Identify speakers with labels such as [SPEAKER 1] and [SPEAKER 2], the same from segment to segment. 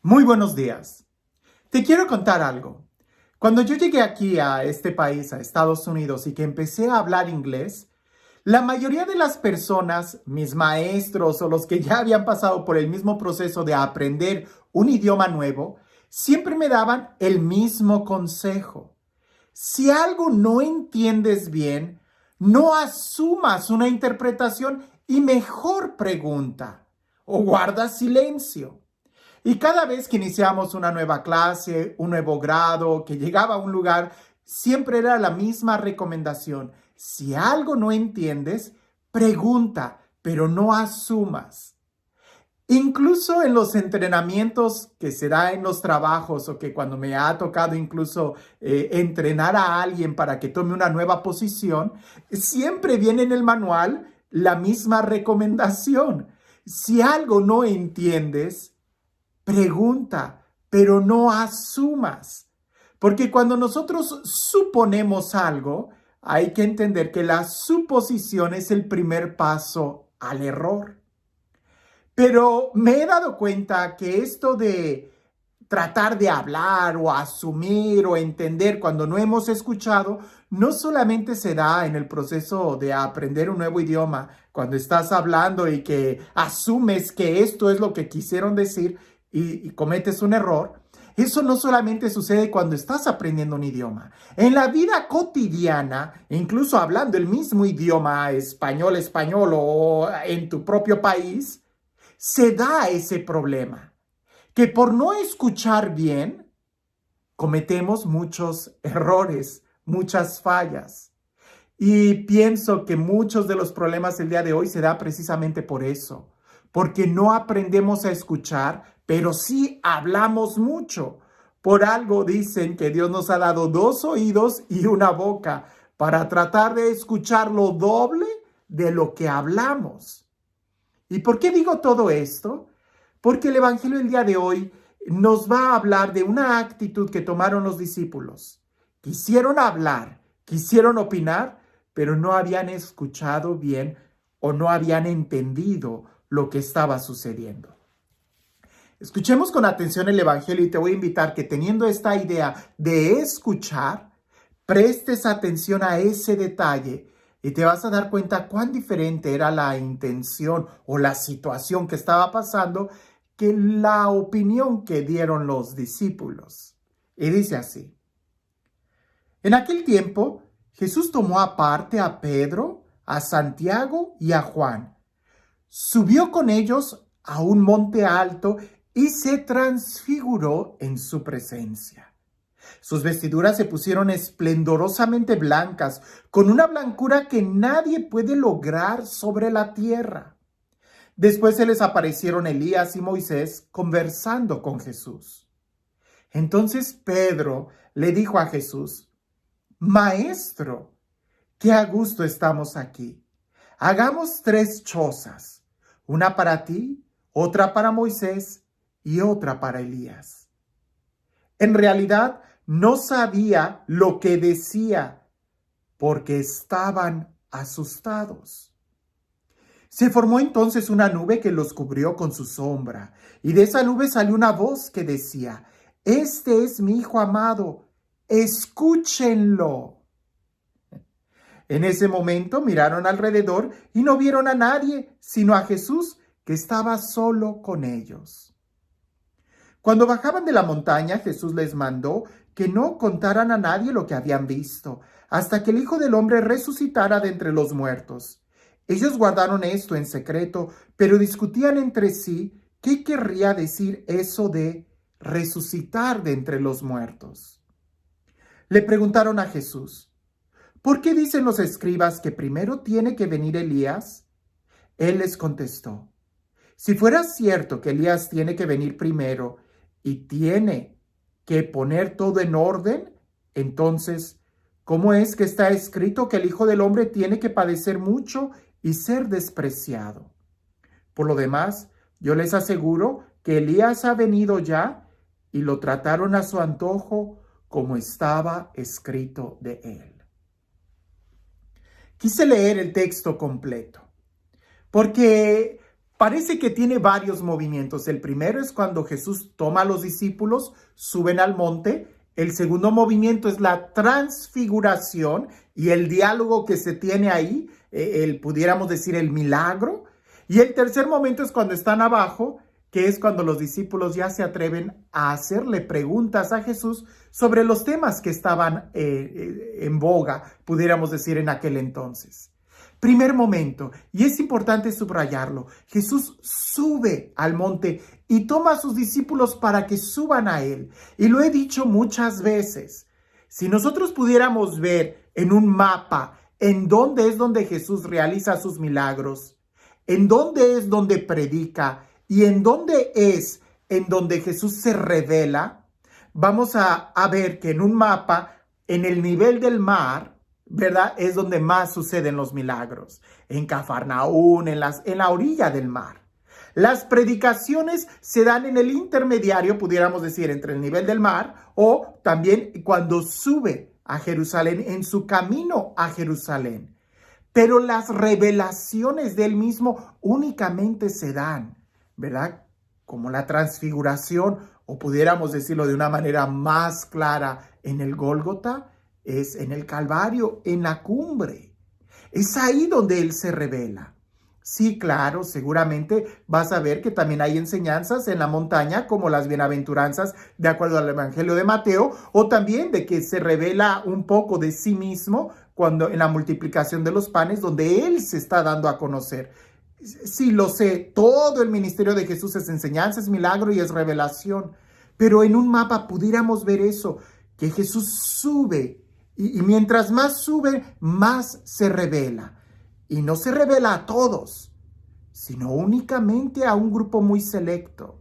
[SPEAKER 1] Muy buenos días. Te quiero contar algo. Cuando yo llegué aquí a este país, a Estados Unidos, y que empecé a hablar inglés, la mayoría de las personas, mis maestros o los que ya habían pasado por el mismo proceso de aprender un idioma nuevo, siempre me daban el mismo consejo. Si algo no entiendes bien, no asumas una interpretación y mejor pregunta o guarda silencio. Y cada vez que iniciamos una nueva clase, un nuevo grado, que llegaba a un lugar, siempre era la misma recomendación. Si algo no entiendes, pregunta, pero no asumas. Incluso en los entrenamientos que se da en los trabajos o que cuando me ha tocado incluso entrenar a alguien para que tome una nueva posición, siempre viene en el manual la misma recomendación. Si algo no entiendes, pregunta, pero no asumas. Porque cuando nosotros suponemos algo, hay que entender que la suposición es el primer paso al error. Pero me he dado cuenta que esto de tratar de hablar o asumir o entender cuando no hemos escuchado, no solamente se da en el proceso de aprender un nuevo idioma, cuando estás hablando y que asumes que esto es lo que quisieron decir y cometes un error. Eso no solamente sucede cuando estás aprendiendo un idioma. En la vida cotidiana, incluso hablando el mismo idioma, español o en tu propio país, se da ese problema, que por no escuchar bien, cometemos muchos errores, muchas fallas. Y pienso que muchos de los problemas del día de hoy se da precisamente por eso, porque no aprendemos a escuchar, pero sí hablamos mucho. Por algo dicen que Dios nos ha dado dos oídos y una boca para tratar de escuchar lo doble de lo que hablamos. ¿Y por qué digo todo esto? Porque el Evangelio del día de hoy nos va a hablar de una actitud que tomaron los discípulos. Quisieron hablar, quisieron opinar, pero no habían escuchado bien o no habían entendido lo que estaba sucediendo. Escuchemos con atención el Evangelio y te voy a invitar que teniendo esta idea de escuchar, prestes atención a ese detalle y te vas a dar cuenta cuán diferente era la intención o la situación que estaba pasando que la opinión que dieron los discípulos. Y dice así: en aquel tiempo, Jesús tomó aparte a Pedro, a Santiago y a Juan. Subió con ellos a un monte alto y se transfiguró en su presencia. Sus vestiduras se pusieron esplendorosamente blancas, con una blancura que nadie puede lograr sobre la tierra. Después se les aparecieron Elías y Moisés conversando con Jesús. Entonces Pedro le dijo a Jesús: Maestro, qué a gusto estamos aquí. Hagamos 3 chozas, una para ti, otra para Moisés y otra para Elías. En realidad, no sabía lo que decía porque estaban asustados. Se formó entonces una nube que los cubrió con su sombra, y de esa nube salió una voz que decía: Este es mi Hijo amado, escúchenlo. En ese momento miraron alrededor y no vieron a nadie, sino a Jesús, que estaba solo con ellos. Cuando bajaban de la montaña, Jesús les mandó que no contaran a nadie lo que habían visto, hasta que el Hijo del Hombre resucitara de entre los muertos. Ellos guardaron esto en secreto, pero discutían entre sí qué querría decir eso de resucitar de entre los muertos. Le preguntaron a Jesús: ¿por qué dicen los escribas que primero tiene que venir Elías? Él les contestó: si fuera cierto que Elías tiene que venir primero y tiene que poner todo en orden, entonces, ¿cómo es que está escrito que el Hijo del Hombre tiene que padecer mucho y ser despreciado? Por lo demás, yo les aseguro que Elías ha venido ya y lo trataron a su antojo como estaba escrito de él. Quise leer el texto completo porque Parece que tiene varios movimientos. El primero es cuando Jesús toma a los discípulos, suben al monte. El segundo movimiento es la transfiguración y el diálogo que se tiene ahí, pudiéramos decir el milagro. Y el tercer momento es cuando están abajo, que es cuando los discípulos ya se atreven a hacerle preguntas a Jesús sobre los temas que estaban en boga, pudiéramos decir en aquel entonces. Primer momento, y es importante subrayarlo, Jesús sube al monte y toma a sus discípulos para que suban a él. Y lo he dicho muchas veces, si nosotros pudiéramos ver en un mapa en dónde es donde Jesús realiza sus milagros, en dónde es donde predica y en dónde es en donde Jesús se revela, vamos a ver que en un mapa, en el nivel del mar, ¿verdad? Es donde más suceden los milagros. En Cafarnaún, en la orilla del mar. Las predicaciones se dan en el intermediario, pudiéramos decir, entre el nivel del mar o también cuando sube a Jerusalén, en su camino a Jerusalén. Pero las revelaciones del mismo únicamente se dan, ¿verdad? Como la transfiguración, o pudiéramos decirlo de una manera más clara, en el Gólgota, es en el Calvario, en la cumbre. Es ahí donde Él se revela. Sí, claro, seguramente vas a ver que también hay enseñanzas en la montaña, como las bienaventuranzas de acuerdo al Evangelio de Mateo, o también de que se revela un poco de sí mismo cuando en la multiplicación de los panes, donde Él se está dando a conocer. Sí, lo sé, todo el ministerio de Jesús es enseñanza, es milagro y es revelación. Pero en un mapa pudiéramos ver eso, que Jesús sube. Y mientras más sube, más se revela. Y no se revela a todos, sino únicamente a un grupo muy selecto.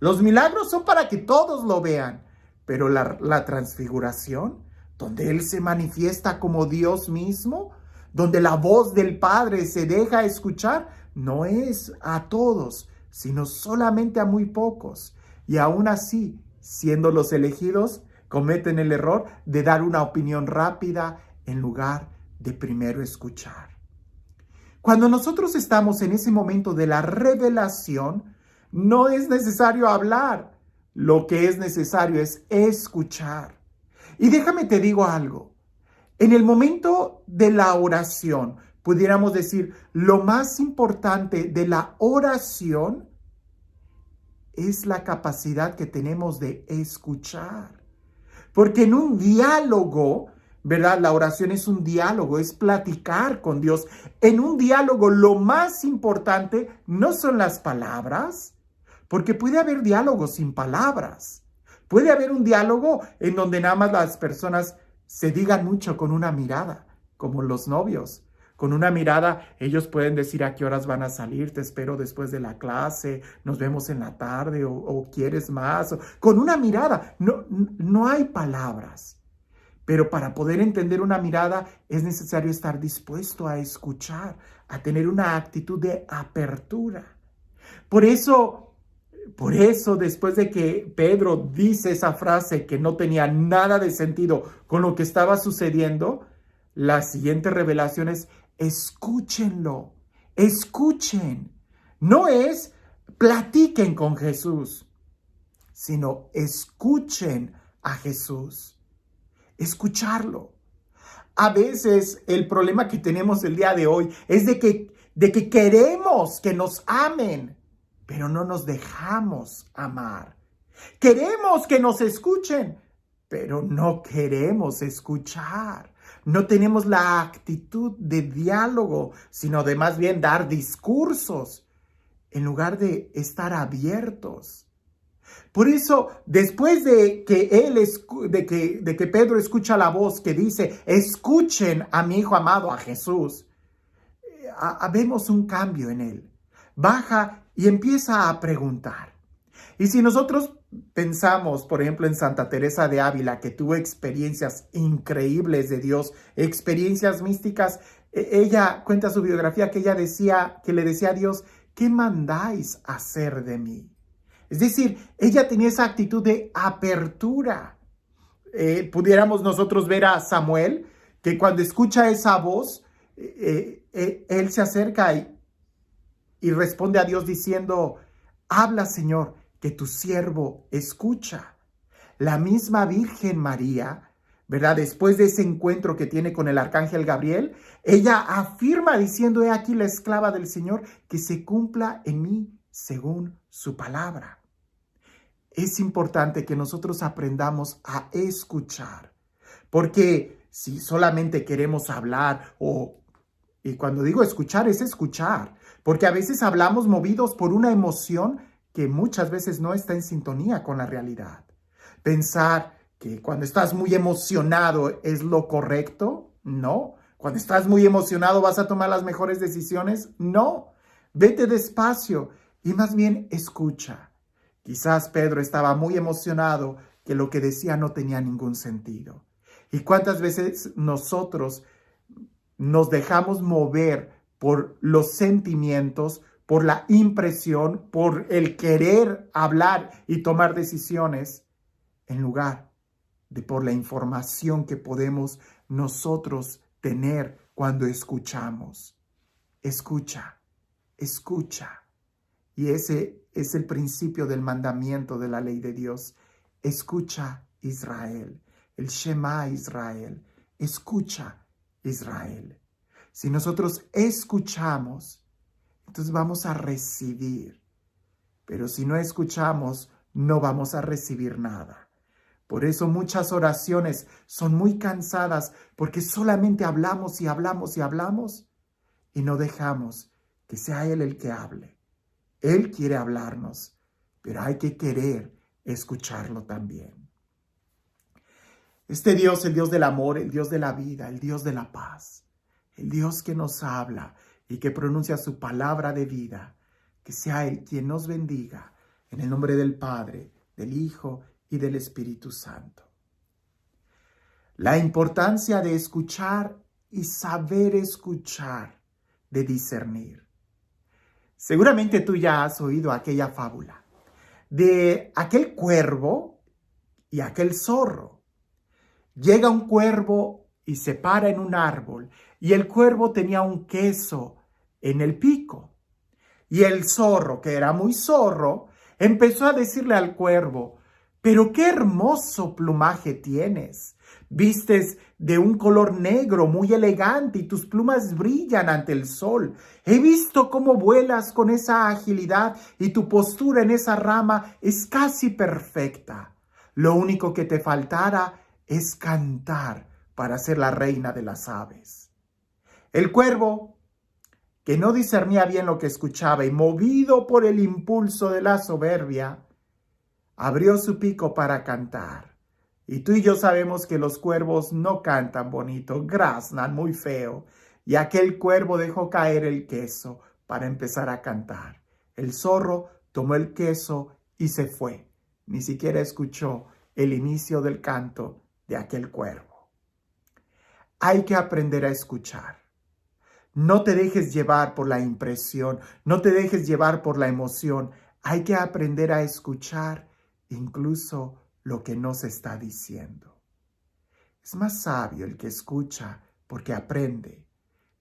[SPEAKER 1] Los milagros son para que todos lo vean, pero la transfiguración, donde Él se manifiesta como Dios mismo, donde la voz del Padre se deja escuchar, no es a todos, sino solamente a muy pocos. Y aún así, siendo los elegidos, cometen el error de dar una opinión rápida en lugar de primero escuchar. Cuando nosotros estamos en ese momento de la revelación, no es necesario hablar. Lo que es necesario es escuchar. Y déjame te digo algo. En el momento de la oración, pudiéramos decir, lo más importante de la oración es la capacidad que tenemos de escuchar. Porque en un diálogo, ¿verdad? La oración es un diálogo, es platicar con Dios. En un diálogo lo más importante no son las palabras, porque puede haber diálogos sin palabras. Puede haber un diálogo en donde nada más las personas se digan mucho con una mirada, como los novios. Con una mirada ellos pueden decir a qué horas van a salir, te espero después de la clase, nos vemos en la tarde o quieres más. Con una mirada, no hay palabras. Pero para poder entender una mirada es necesario estar dispuesto a escuchar, a tener una actitud de apertura. Por eso, después de que Pedro dice esa frase que no tenía nada de sentido con lo que estaba sucediendo, la siguiente revelación es: escúchenlo, escuchen. No es platiquen con Jesús, sino escuchen a Jesús. Escucharlo. A veces el problema que tenemos el día de hoy es de que queremos que nos amen, pero no nos dejamos amar. Queremos que nos escuchen, pero no queremos escuchar. No tenemos la actitud de diálogo, sino de más bien dar discursos en lugar de estar abiertos. Por eso, después de que Pedro escucha la voz que dice, escuchen a mi Hijo amado, a Jesús, vemos un cambio en él. Baja y empieza a preguntar. Y si nosotros pensamos, por ejemplo, en Santa Teresa de Ávila, que tuvo experiencias increíbles de Dios, experiencias místicas, ella cuenta su biografía que le decía a Dios, ¿qué mandáis hacer de mí? Es decir, ella tenía esa actitud de apertura. Pudiéramos nosotros ver a Samuel, que cuando escucha esa voz, él se acerca y responde a Dios diciendo, habla, Señor, que tu siervo escucha. La misma Virgen María, ¿verdad? Después de ese encuentro que tiene con el arcángel Gabriel, ella afirma diciendo, he aquí la esclava del Señor, que se cumpla en mí según su palabra. Es importante que nosotros aprendamos a escuchar, porque si solamente queremos hablar y cuando digo escuchar es escuchar, porque a veces hablamos movidos por una emoción que muchas veces no está en sintonía con la realidad. Pensar que cuando estás muy emocionado es lo correcto, no. Cuando estás muy emocionado vas a tomar las mejores decisiones, no. Vete despacio y más bien escucha. Quizás Pedro estaba muy emocionado que lo que decía no tenía ningún sentido. ¿Y cuántas veces nosotros nos dejamos mover por los sentimientos, por la impresión, por el querer hablar y tomar decisiones, en lugar de por la información que podemos nosotros tener cuando escuchamos? Escucha, escucha. Y ese es el principio del mandamiento de la ley de Dios. Escucha, Israel. El Shema Israel. Escucha, Israel. Si nosotros escuchamos, entonces vamos a recibir. Pero si no escuchamos, no vamos a recibir nada. Por eso muchas oraciones son muy cansadas, porque solamente hablamos y hablamos y hablamos y no dejamos que sea Él el que hable. Él quiere hablarnos, pero hay que querer escucharlo también. Este Dios, el Dios del amor, el Dios de la vida, el Dios de la paz, el Dios que nos habla y que pronuncia su palabra de vida, que sea Él quien nos bendiga, en el nombre del Padre, del Hijo y del Espíritu Santo. La importancia de escuchar y saber escuchar, de discernir. Seguramente tú ya has oído aquella fábula de aquel cuervo y aquel zorro. Llega un cuervo y se para en un árbol, y el cuervo tenía un queso en el pico. Y el zorro, que era muy zorro, empezó a decirle al cuervo, pero qué hermoso plumaje tienes. Vistes de un color negro muy elegante y tus plumas brillan ante el sol. He visto cómo vuelas con esa agilidad y tu postura en esa rama es casi perfecta. Lo único que te faltara es cantar para ser la reina de las aves. El cuervo, que no discernía bien lo que escuchaba y movido por el impulso de la soberbia, abrió su pico para cantar. Y tú y yo sabemos que los cuervos no cantan bonito, graznan muy feo. Y aquel cuervo dejó caer el queso para empezar a cantar. El zorro tomó el queso y se fue. Ni siquiera escuchó el inicio del canto de aquel cuervo. Hay que aprender a escuchar. No te dejes llevar por la impresión, no te dejes llevar por la emoción. Hay que aprender a escuchar incluso lo que no se está diciendo. Es más sabio el que escucha porque aprende,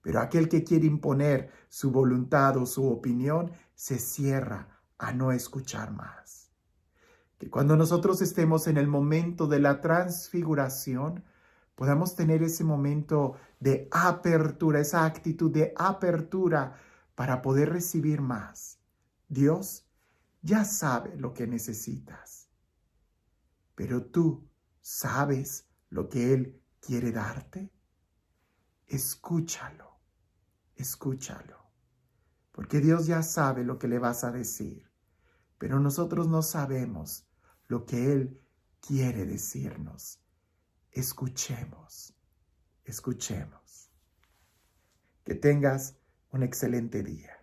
[SPEAKER 1] pero aquel que quiere imponer su voluntad o su opinión se cierra a no escuchar más. Que cuando nosotros estemos en el momento de la transfiguración, podamos tener ese momento de apertura, esa actitud de apertura para poder recibir más. Dios ya sabe lo que necesitas, pero tú sabes lo que Él quiere darte. Escúchalo, escúchalo, porque Dios ya sabe lo que le vas a decir, pero nosotros no sabemos lo que Él quiere decirnos. Escuchemos, escuchemos. Que tengas un excelente día.